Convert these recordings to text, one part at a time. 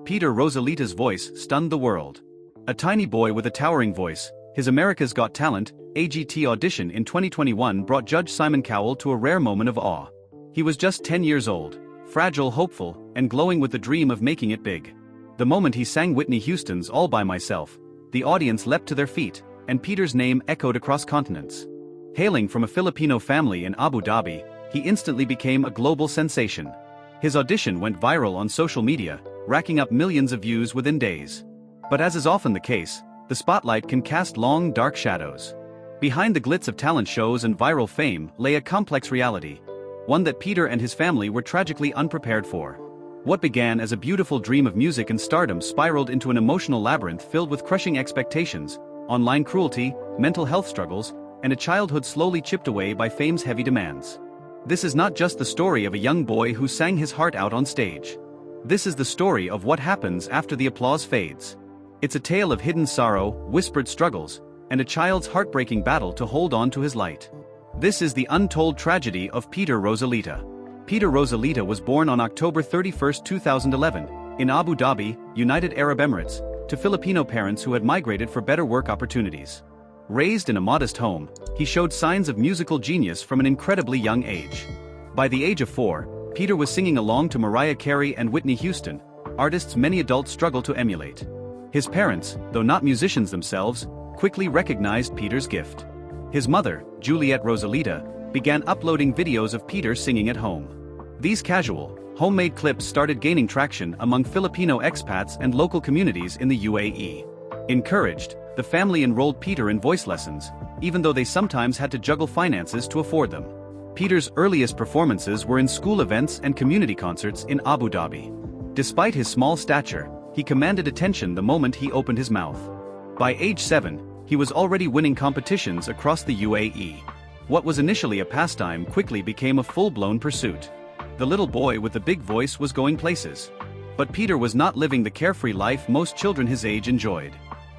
Peter Rosalita's voice stunned the world. A tiny boy with a towering voice, his America's Got Talent (AGT) audition in 2021 brought Judge Simon Cowell to a rare moment of awe. He was just 10 years old, fragile, hopeful, and glowing with the dream of making it big. The moment he sang Whitney Houston's All By Myself, the audience leapt to their feet, and Peter's name echoed across continents. Hailing from a Filipino family in Abu Dhabi, he instantly became a global sensation. His audition went viral on social media, racking up millions of views within days. But as is often the case, the spotlight can cast long, dark shadows. Behind the glitz of talent shows and viral fame lay a complex reality, one that Peter and his family were tragically unprepared for. What began as a beautiful dream of music and stardom spiraled into an emotional labyrinth filled with crushing expectations, online cruelty, mental health struggles, and a childhood slowly chipped away by fame's heavy demands. This is not just the story of a young boy who sang his heart out on stage. This is the story of what happens after the applause fades. It's a tale of hidden sorrow, whispered struggles, and a child's heartbreaking battle to hold on to his light. This is the untold tragedy of Peter Rosalita. Peter Rosalita was born on October 31, 2011, in Abu Dhabi, United Arab Emirates, to Filipino parents who had migrated for better work opportunities. Raised in a modest home, he showed signs of musical genius from an incredibly young age. By the age of 4, Peter was singing along to Mariah Carey and Whitney Houston, artists many adults struggle to emulate. His parents, though not musicians themselves, quickly recognized Peter's gift. His mother, Juliet Rosalita, began uploading videos of Peter singing at home. These casual, homemade clips started gaining traction among Filipino expats and local communities in the UAE. Encouraged, the family enrolled Peter in voice lessons, even though they sometimes had to juggle finances to afford them. Peter's earliest performances were in school events and community concerts in Abu Dhabi. Despite his small stature, he commanded attention the moment he opened his mouth. By age 7, he was already winning competitions across the UAE. What was initially a pastime quickly became a full-blown pursuit. The little boy with the big voice was going places. But Peter was not living the carefree life most children his age enjoyed.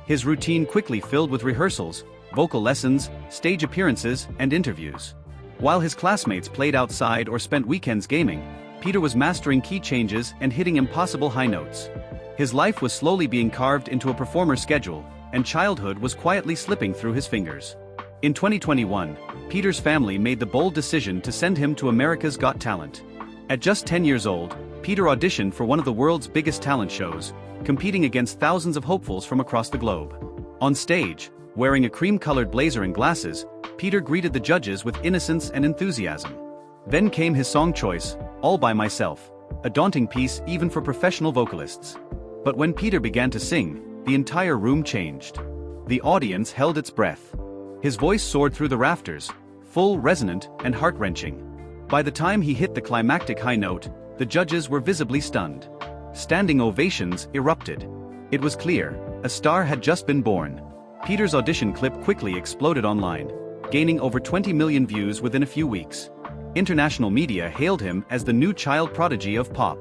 His routine quickly filled with rehearsals, vocal lessons, stage appearances, and interviews. While his classmates played outside or spent weekends gaming, Peter was mastering key changes and hitting impossible high notes. His life was slowly being carved into a performer's schedule, and childhood was quietly slipping through his fingers. In 2021, Peter's family made the bold decision to send him to America's Got Talent. At just 10 years old, Peter auditioned for one of the world's biggest talent shows, competing against thousands of hopefuls from across the globe. On stage, wearing a cream-colored blazer and glasses, Peter greeted the judges with innocence and enthusiasm. Then came his song choice, All By Myself, a daunting piece even for professional vocalists. But when Peter began to sing, the entire room changed. The audience held its breath. His voice soared through the rafters, full, resonant, and heart-wrenching. By the time he hit the climactic high note, the judges were visibly stunned. Standing ovations erupted. It was clear, a star had just been born. Peter's audition clip quickly exploded online, gaining over 20 million views within a few weeks. International media hailed him as the new child prodigy of pop.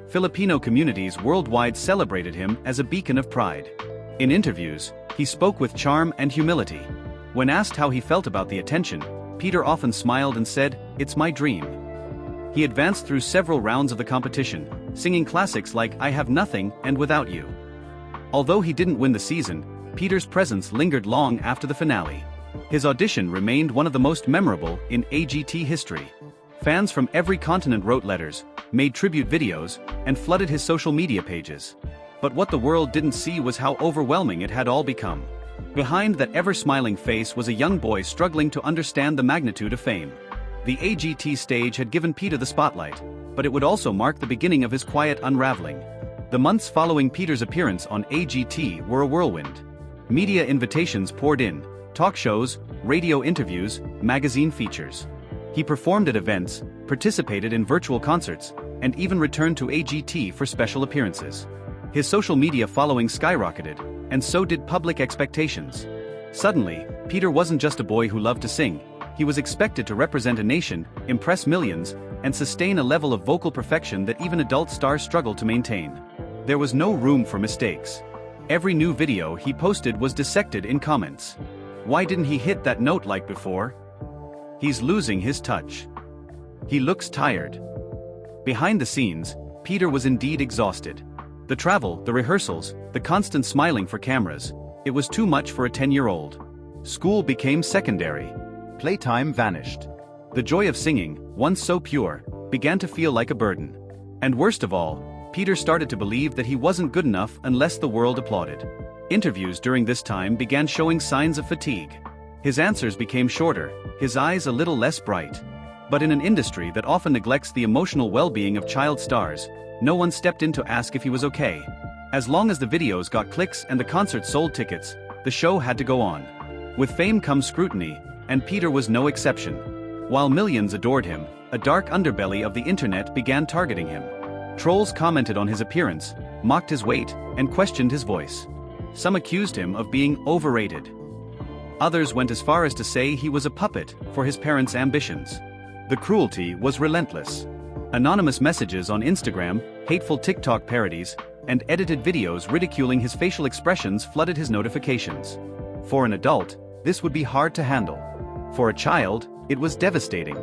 Filipino communities worldwide celebrated him as a beacon of pride. In interviews, he spoke with charm and humility. When asked how he felt about the attention, Peter often smiled and said, "It's my dream." He advanced through several rounds of the competition, singing classics like I Have Nothing and Without You. Although he didn't win the season, Peter's presence lingered long after the finale. His audition remained one of the most memorable in AGT history. Fans from every continent wrote letters, made tribute videos, and flooded his social media pages. But what the world didn't see was how overwhelming it had all become. Behind that ever-smiling face was a young boy struggling to understand the magnitude of fame. The AGT stage had given Peter the spotlight, but it would also mark the beginning of his quiet unraveling. The months following Peter's appearance on AGT were a whirlwind. Media invitations poured in, talk shows, radio interviews, magazine features. He performed at events, participated in virtual concerts, and even returned to AGT for special appearances. His social media following skyrocketed, and so did public expectations. Suddenly, Peter wasn't just a boy who loved to sing. He was expected to represent a nation, impress millions, and sustain a level of vocal perfection that even adult stars struggle to maintain. There was no room for mistakes. Every new video he posted was dissected in comments. Why didn't he hit that note like before? He's losing his touch. He looks tired. Behind the scenes, Peter was indeed exhausted. The travel, the rehearsals, the constant smiling for cameras. It was too much for a 10-year-old. School became secondary. Playtime vanished. The joy of singing, once so pure, began to feel like a burden. And worst of all, Peter started to believe that he wasn't good enough unless the world applauded. Interviews during this time began showing signs of fatigue. His answers became shorter, his eyes a little less bright. But in an industry that often neglects the emotional well-being of child stars, no one stepped in to ask if he was okay. As long as the videos got clicks and the concert sold tickets, the show had to go on. With fame comes scrutiny, and Peter was no exception. While millions adored him, a dark underbelly of the internet began targeting him. Trolls commented on his appearance, mocked his weight, and questioned his voice. Some accused him of being overrated. Others went as far as to say he was a puppet for his parents' ambitions. The cruelty was relentless. Anonymous messages on Instagram, hateful TikTok parodies, and edited videos ridiculing his facial expressions flooded his notifications. For an adult, this would be hard to handle. For a child, it was devastating.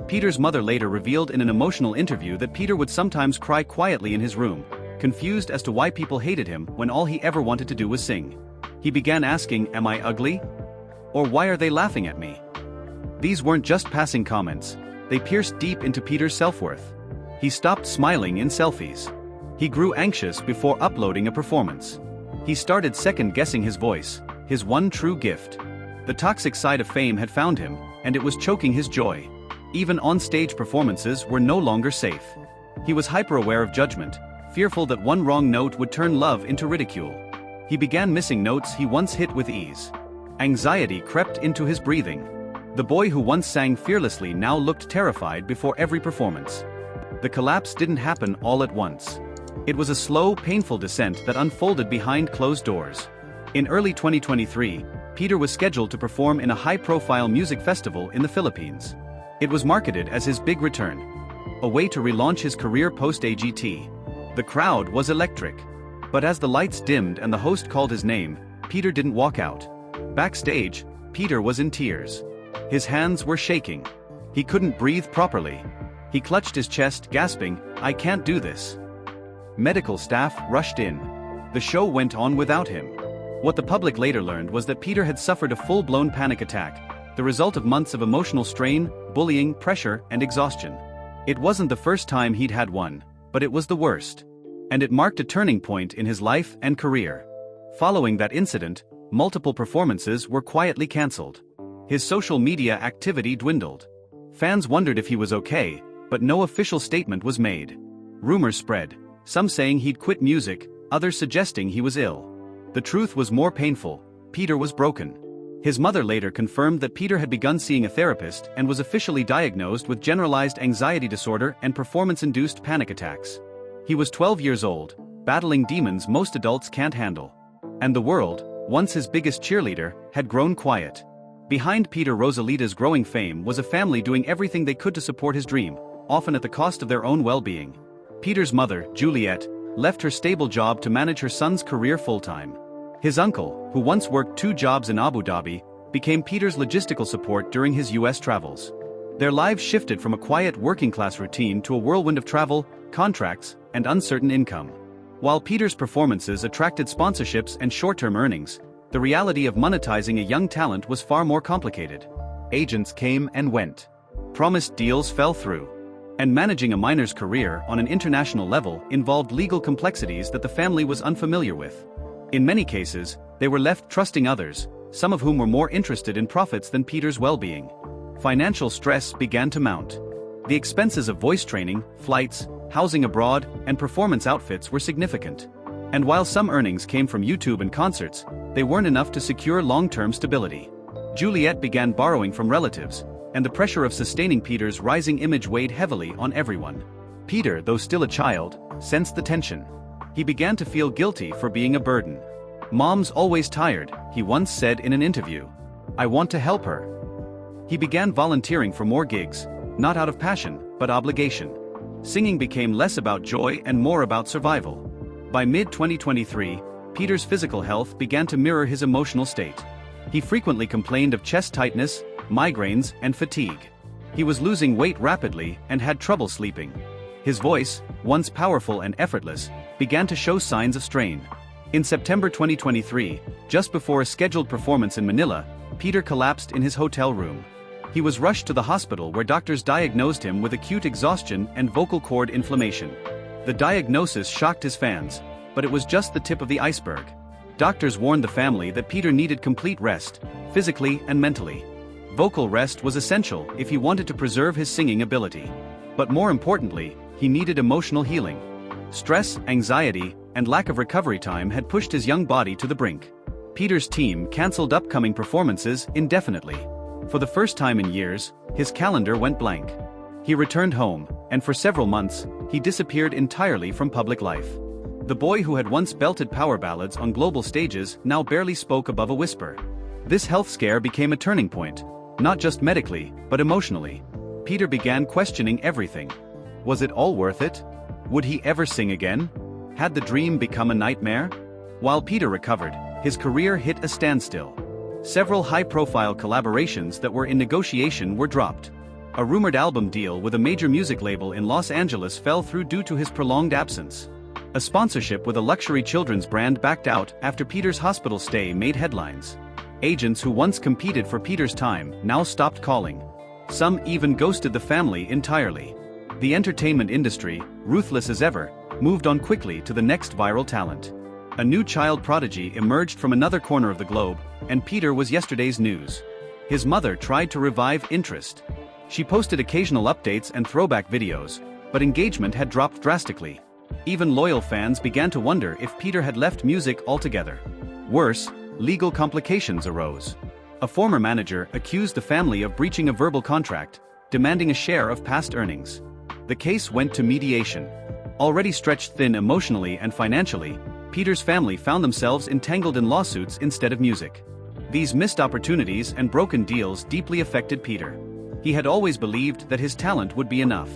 Peter's mother later revealed in an emotional interview that Peter would sometimes cry quietly in his room, confused as to why people hated him when all he ever wanted to do was sing. He began asking, "Am I ugly? Or why are they laughing at me?" These weren't just passing comments, they pierced deep into Peter's self-worth. He stopped smiling in selfies. He grew anxious before uploading a performance. He started second-guessing his voice, his one true gift. The toxic side of fame had found him, and it was choking his joy. Even on-stage performances were no longer safe. He was hyper-aware of judgment, fearful that one wrong note would turn love into ridicule. He began missing notes he once hit with ease. Anxiety crept into his breathing. The boy who once sang fearlessly now looked terrified before every performance. The collapse didn't happen all at once. It was a slow, painful descent that unfolded behind closed doors. In early 2023, Peter was scheduled to perform in a high-profile music festival in the Philippines. It was marketed as his big return, a way to relaunch his career post-AGT. The crowd was electric. But as the lights dimmed and the host called his name, Peter didn't walk out. Backstage, Peter was in tears. His hands were shaking. He couldn't breathe properly. He clutched his chest, gasping, "I can't do this." Medical staff rushed in. The show went on without him. What the public later learned was that Peter had suffered a full-blown panic attack, the result of months of emotional strain, bullying, pressure, and exhaustion. It wasn't the first time he'd had one, but it was the worst. And it marked a turning point in his life and career. Following that incident, multiple performances were quietly cancelled. His social media activity dwindled. Fans wondered if he was okay, but no official statement was made. Rumors spread, some saying he'd quit music, others suggesting he was ill. The truth was more painful: Peter was broken. His mother later confirmed that Peter had begun seeing a therapist and was officially diagnosed with generalized anxiety disorder and performance-induced panic attacks. He was 12 years old, battling demons most adults can't handle. And the world, once his biggest cheerleader, had grown quiet. Behind Peter Rosalita's growing fame was a family doing everything they could to support his dream, often at the cost of their own well-being. Peter's mother, Juliet, left her stable job to manage her son's career full-time. His uncle, who once worked 2 jobs in Abu Dhabi, became Peter's logistical support during his US travels. Their lives shifted from a quiet working-class routine to a whirlwind of travel, contracts, and uncertain income. While Peter's performances attracted sponsorships and short-term earnings, the reality of monetizing a young talent was far more complicated. Agents came and went. Promised deals fell through. And managing a minor's career on an international level involved legal complexities that the family was unfamiliar with. In many cases, they were left trusting others, some of whom were more interested in profits than Peter's well-being. Financial stress began to mount. The expenses of voice training, flights, housing abroad, and performance outfits were significant. And while some earnings came from YouTube and concerts, they weren't enough to secure long-term stability. Juliet began borrowing from relatives, and the pressure of sustaining Peter's rising image weighed heavily on everyone. Peter, though still a child, sensed the tension. He began to feel guilty for being a burden. "Mom's always tired," he once said in an interview. "I want to help her." He began volunteering for more gigs, not out of passion, but obligation. Singing became less about joy and more about survival. By mid-2023, Peter's physical health began to mirror his emotional state. He frequently complained of chest tightness, migraines, and fatigue. He was losing weight rapidly and had trouble sleeping. His voice, once powerful and effortless, began to show signs of strain. In September 2023, just before a scheduled performance in Manila, Peter collapsed in his hotel room. He was rushed to the hospital where doctors diagnosed him with acute exhaustion and vocal cord inflammation. The diagnosis shocked his fans, but it was just the tip of the iceberg. Doctors warned the family that Peter needed complete rest, physically and mentally. Vocal rest was essential if he wanted to preserve his singing ability. But more importantly, he needed emotional healing. Stress, anxiety, and lack of recovery time had pushed his young body to the brink. Peter's team cancelled upcoming performances indefinitely. For the first time in years, his calendar went blank. He returned home, and for several months, he disappeared entirely from public life. The boy who had once belted power ballads on global stages now barely spoke above a whisper. This health scare became a turning point, not just medically, but emotionally. Peter began questioning everything. Was it all worth it? Would he ever sing again? Had the dream become a nightmare? While Peter recovered, his career hit a standstill. Several high-profile collaborations that were in negotiation were dropped. A rumored album deal with a major music label in Los Angeles fell through due to his prolonged absence. A sponsorship with a luxury children's brand backed out after Peter's hospital stay made headlines. Agents who once competed for Peter's time now stopped calling. Some even ghosted the family entirely. The entertainment industry, ruthless as ever, moved on quickly to the next viral talent. A new child prodigy emerged from another corner of the globe, and Peter was yesterday's news. His mother tried to revive interest. She posted occasional updates and throwback videos, but engagement had dropped drastically. Even loyal fans began to wonder if Peter had left music altogether. Worse, legal complications arose. A former manager accused the family of breaching a verbal contract, demanding a share of past earnings. The case went to mediation. Already stretched thin emotionally and financially, Peter's family found themselves entangled in lawsuits instead of music. These missed opportunities and broken deals deeply affected Peter. He had always believed that his talent would be enough.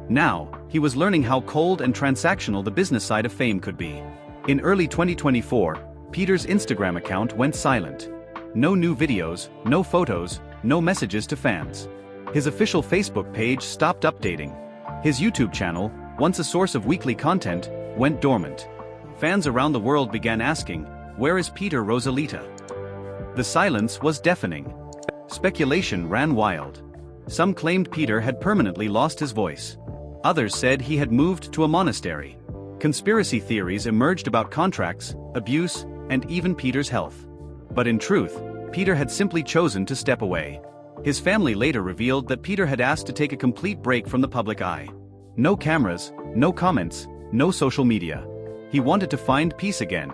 Now, he was learning how cold and transactional the business side of fame could be. In early 2024, Peter's Instagram account went silent. No new videos, no photos, no messages to fans. His official Facebook page stopped updating. His YouTube channel, once a source of weekly content, went dormant. Fans around the world began asking, "Where is Peter Rosalita?" The silence was deafening. Speculation ran wild. Some claimed Peter had permanently lost his voice. Others said he had moved to a monastery. Conspiracy theories emerged about contracts, abuse, and even Peter's health. But in truth, Peter had simply chosen to step away. His family later revealed that Peter had asked to take a complete break from the public eye. No cameras, no comments, no social media. He wanted to find peace again.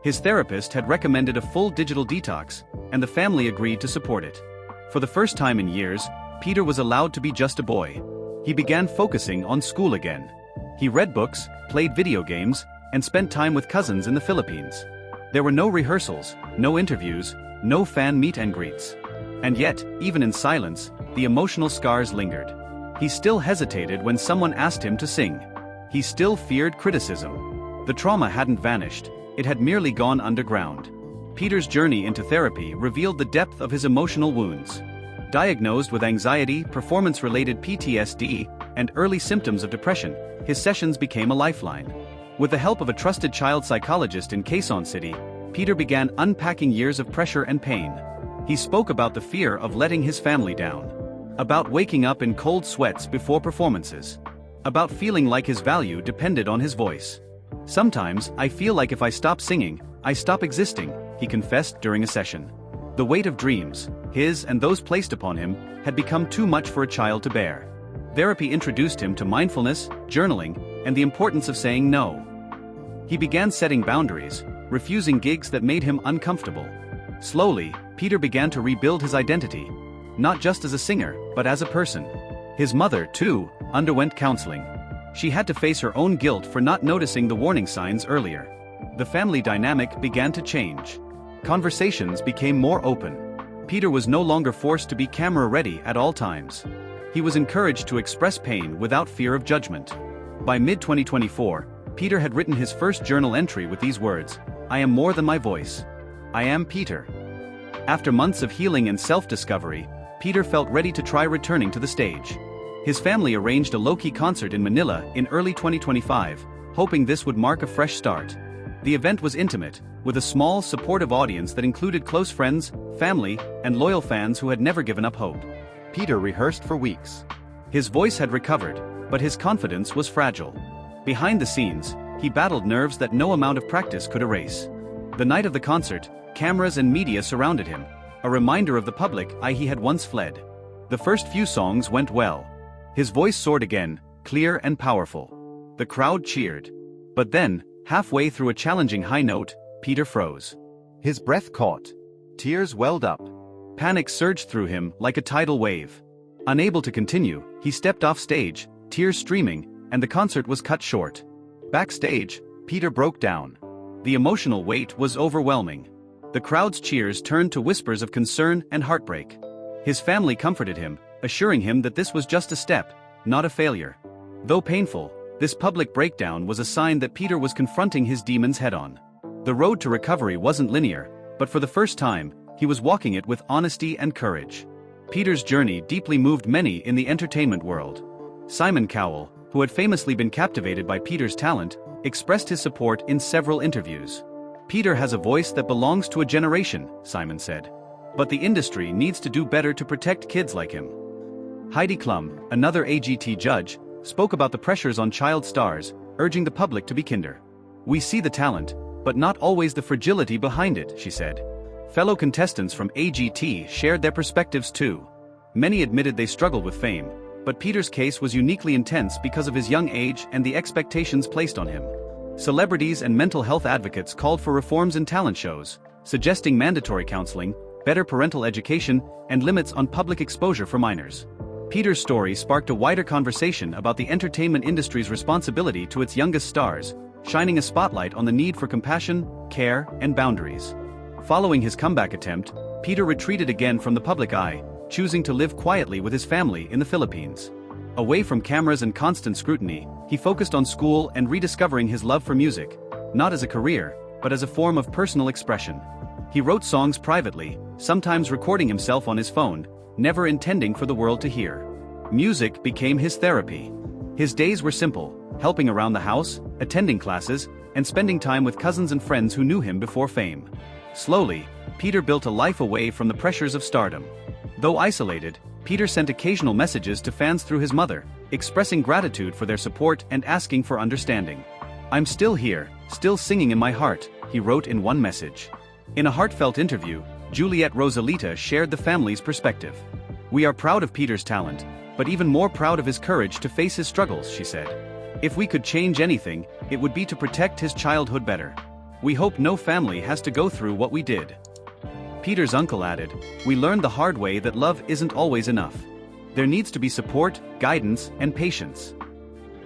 His therapist had recommended a full digital detox, and the family agreed to support it. For the first time in years, Peter was allowed to be just a boy. He began focusing on school again. He read books, played video games, and spent time with cousins in the Philippines. There were no rehearsals, no interviews, no fan meet and greets. And yet, even in silence, the emotional scars lingered. He still hesitated when someone asked him to sing. He still feared criticism. The trauma hadn't vanished, it had merely gone underground. Peter's journey into therapy revealed the depth of his emotional wounds. Diagnosed with anxiety, performance-related PTSD, and early symptoms of depression, his sessions became a lifeline. With the help of a trusted child psychologist in Quezon City, Peter began unpacking years of pressure and pain. He spoke about the fear of letting his family down. About waking up in cold sweats before performances. About feeling like his value depended on his voice. "Sometimes, I feel like if I stop singing, I stop existing," he confessed during a session. The weight of dreams, his and those placed upon him, had become too much for a child to bear. Therapy introduced him to mindfulness, journaling, and the importance of saying no. He began setting boundaries, refusing gigs that made him uncomfortable. Slowly, Peter began to rebuild his identity, not just as a singer, but as a person. His mother, too, underwent counseling. She had to face her own guilt for not noticing the warning signs earlier. The family dynamic began to change. Conversations became more open. Peter was no longer forced to be camera-ready at all times. He was encouraged to express pain without fear of judgment. By mid-2024, Peter had written his first journal entry with these words, "I am more than my voice. I am Peter." After months of healing and self-discovery, Peter felt ready to try returning to the stage. His family arranged a low-key concert in Manila in early 2025, hoping this would mark a fresh start. The event was intimate, with a small, supportive audience that included close friends, family, and loyal fans who had never given up hope. Peter rehearsed for weeks. His voice had recovered, but his confidence was fragile. Behind the scenes, he battled nerves that no amount of practice could erase. The night of the concert, cameras and media surrounded him, a reminder of the public eye he had once fled. The first few songs went well. His voice soared again, clear and powerful. The crowd cheered. But then, halfway through a challenging high note, Peter froze. His breath caught. Tears welled up. Panic surged through him like a tidal wave. Unable to continue, he stepped off stage, tears streaming, and the concert was cut short. Backstage, Peter broke down. The emotional weight was overwhelming. The crowd's cheers turned to whispers of concern and heartbreak. His family comforted him, assuring him that this was just a step, not a failure. Though painful, this public breakdown was a sign that Peter was confronting his demons head-on. The road to recovery wasn't linear, but for the first time, he was walking it with honesty and courage. Peter's journey deeply moved many in the entertainment world. Simon Cowell, who had famously been captivated by Peter's talent, expressed his support in several interviews. "Peter has a voice that belongs to a generation," Simon said. "But the industry needs to do better to protect kids like him." Heidi Klum, another AGT judge, spoke about the pressures on child stars, urging the public to be kinder. "We see the talent, but not always the fragility behind it," she said. Fellow contestants from AGT shared their perspectives too. Many admitted they struggled with fame, but Peter's case was uniquely intense because of his young age and the expectations placed on him. Celebrities and mental health advocates called for reforms in talent shows, suggesting mandatory counseling, better parental education, and limits on public exposure for minors. Peter's story sparked a wider conversation about the entertainment industry's responsibility to its youngest stars, shining a spotlight on the need for compassion, care, and boundaries. Following his comeback attempt, Peter retreated again from the public eye, choosing to live quietly with his family in the Philippines. Away from cameras and constant scrutiny, he focused on school and rediscovering his love for music, not as a career, but as a form of personal expression. He wrote songs privately, sometimes recording himself on his phone, never intending for the world to hear. Music became his therapy. His days were simple, helping around the house, attending classes, and spending time with cousins and friends who knew him before fame. Slowly, Peter built a life away from the pressures of stardom. Though isolated, Peter sent occasional messages to fans through his mother, expressing gratitude for their support and asking for understanding. "I'm still here, still singing in my heart," he wrote in one message. In a heartfelt interview, Juliet Rosalita shared the family's perspective. "We are proud of Peter's talent, but even more proud of his courage to face his struggles," she said. "If we could change anything, it would be to protect his childhood better. We hope no family has to go through what we did." Peter's uncle added, "We learned the hard way that love isn't always enough. There needs to be support, guidance, and patience."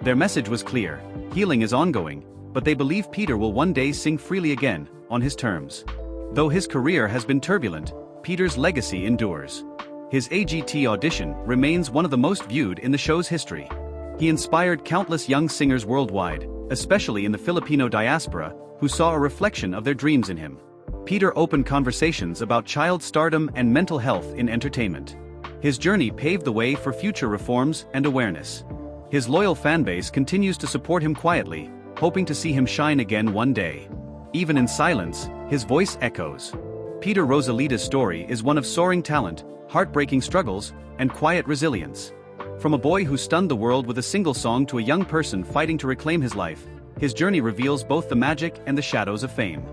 Their message was clear: healing is ongoing, but they believe Peter will one day sing freely again, on his terms. Though his career has been turbulent, Peter's legacy endures. His AGT audition remains one of the most viewed in the show's history. He inspired countless young singers worldwide, especially in the Filipino diaspora, who saw a reflection of their dreams in him. Peter opened conversations about child stardom and mental health in entertainment. His journey paved the way for future reforms and awareness. His loyal fanbase continues to support him quietly, hoping to see him shine again one day. Even in silence, his voice echoes. Peter Rosalita's story is one of soaring talent, heartbreaking struggles, and quiet resilience. From a boy who stunned the world with a single song to a young person fighting to reclaim his life, his journey reveals both the magic and the shadows of fame.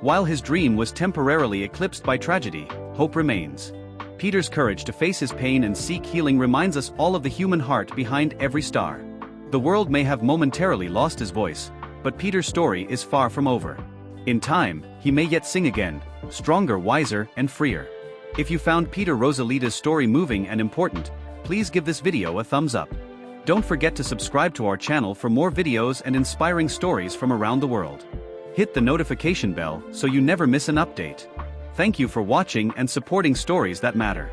While his dream was temporarily eclipsed by tragedy, hope remains. Peter's courage to face his pain and seek healing reminds us all of the human heart behind every star. The world may have momentarily lost his voice, but Peter's story is far from over. In time, he may yet sing again, stronger, wiser, and freer. If you found Peter Rosalita's story moving and important, please give this video a thumbs up. Don't forget to subscribe to our channel for more videos and inspiring stories from around the world. Hit the notification bell so you never miss an update. Thank you for watching and supporting stories that matter.